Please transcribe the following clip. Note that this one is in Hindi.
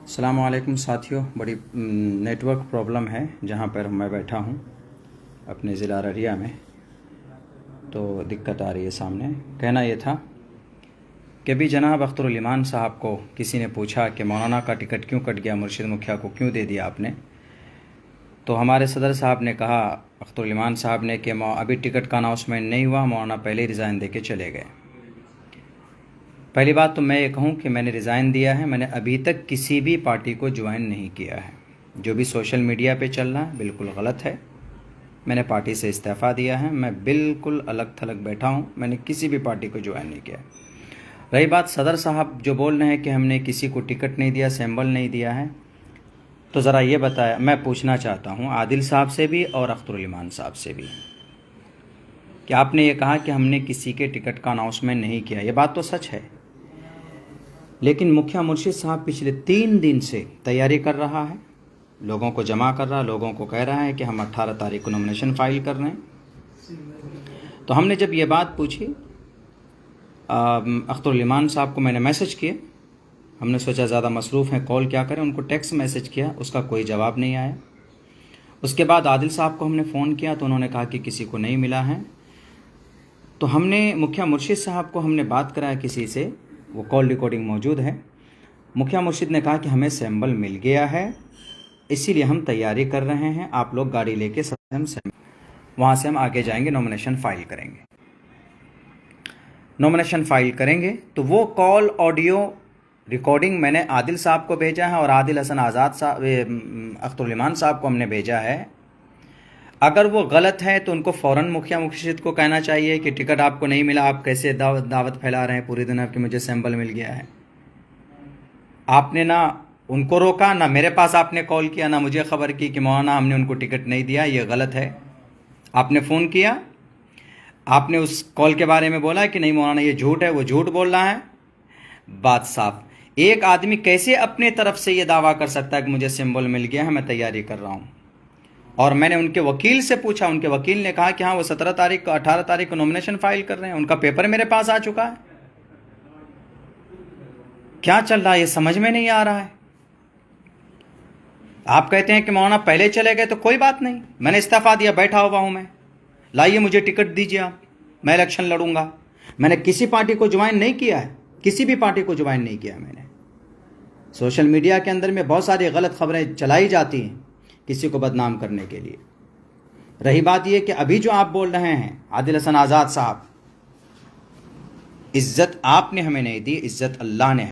अस्सलाम वालेकुम साथियों। बड़ी नेटवर्क प्रॉब्लम है जहाँ पर मैं बैठा हूँ अपने ज़िला अररिया में, तो दिक्कत आ रही है सामने। कहना ये था कि भी जनाब अख्तरुल ईमान साहब को किसी ने पूछा कि मौलाना का टिकट क्यों कट गया, मुर्शिद मुखिया को क्यों दे दिया आपने, तो हमारे सदर साहब ने कहा अख्तरुल ईमान साहब ने कि अभी टिकट का अनाउंसमेंट नहीं हुआ, मौलाना पहले ही रिज़ाइन दे के चले गए। पहली बात तो मैं ये कहूँ कि मैंने रिज़ाइन दिया है, मैंने अभी तक किसी भी पार्टी को ज्वाइन नहीं किया है। जो भी सोशल मीडिया पे चल रहा है बिल्कुल गलत है। मैंने पार्टी से इस्तीफ़ा दिया है, मैं बिल्कुल अलग थलग बैठा हूँ, मैंने किसी भी पार्टी को ज्वाइन नहीं किया। रही बात सदर साहब जो बोल रहे हैं कि हमने किसी को टिकट नहीं दिया, सैम्बल नहीं दिया है, तो ज़रा ये बताया, मैं पूछना चाहता हूँ आदिल साहब से भी और अख्तरुल ईमान साहब से भी कि आपने ये कहा कि हमने किसी के टिकट का अनाउंसमेंट नहीं किया, ये बात तो सच है, लेकिन मुखिया मुर्शिद साहब पिछले 3 दिन से तैयारी कर रहा है, लोगों को जमा कर रहा है, लोगों को कह रहा है कि हम 18 तारीख को नॉमिनेशन फाइल कर रहे हैं। तो हमने जब ये बात पूछी अख्तरुल ईमान साहब को, मैंने मैसेज किया, हमने सोचा ज़्यादा मसरूफ़ हैं, कॉल क्या करें, उनको टेक्स्ट मैसेज किया, उसका कोई जवाब नहीं आया। उसके बाद आदिल साहब को हमने फ़ोन किया तो उन्होंने कहा कि किसी को नहीं मिला है। तो हमने मुखिया मुर्शिद साहब को हमने बात कराया किसी से, वो कॉल रिकॉर्डिंग मौजूद है। मुखिया मुर्शिद ने कहा कि हमें सैम्बल मिल गया है, इसीलिए हम तैयारी कर रहे हैं, आप लोग गाड़ी लेके वहाँ से हम आगे जाएंगे, नॉमिनेशन फ़ाइल करेंगे। नॉमिनेशन फ़ाइल करेंगे तो वो कॉल ऑडियो रिकॉर्डिंग मैंने आदिल साहब को भेजा है और आदिल हसन आज़ाद साहब अख्तरुल ईमान साहब को हमने भेजा है। अगर वो गलत है तो उनको फ़ौरन मुखिया मुर्शिद को कहना चाहिए कि टिकट आपको नहीं मिला, आप कैसे दावत फैला रहे हैं पूरी दुनिया कि मुझे सैम्बल मिल गया है। आपने ना उनको रोका, ना मेरे पास आपने कॉल किया, ना मुझे ख़बर की कि मौलाना हमने उनको टिकट नहीं दिया, ये गलत है। आपने फ़ोन किया, आपने उस कॉल के बारे में बोला कि नहीं मौलाना ये झूठ है, वो झूठ बोल रहा है, बात साफ। एक आदमी कैसे अपने तरफ से ये दावा कर सकता है कि मुझे सिंबल मिल गया है, मैं तैयारी कर रहा हूँ। और मैंने उनके वकील से पूछा, उनके वकील ने कहा कि हाँ वो 17 तारीख को 18 तारीख को नॉमिनेशन फाइल कर रहे हैं, उनका पेपर मेरे पास आ चुका है। क्या चल रहा है ये समझ में नहीं आ रहा है। आप कहते हैं कि मौलाना पहले चले गए, तो कोई बात नहीं, मैंने इस्तीफा दिया, बैठा हुआ हूं मैं, लाइए मुझे टिकट दीजिए आप, मैं इलेक्शन लड़ूंगा। मैंने किसी पार्टी को ज्वाइन नहीं किया है, किसी भी पार्टी को ज्वाइन नहीं किया मैंने। सोशल मीडिया के अंदर में बहुत सारी गलत खबरें चलाई जाती हैं किसी को बदनाम करने के लिए। रही बात यह कि अभी जो आप बोल रहे हैं आदिल हसन आज़ाद साहब, इज्जत आपने हमें नहीं दी, इज्जत अल्लाह ने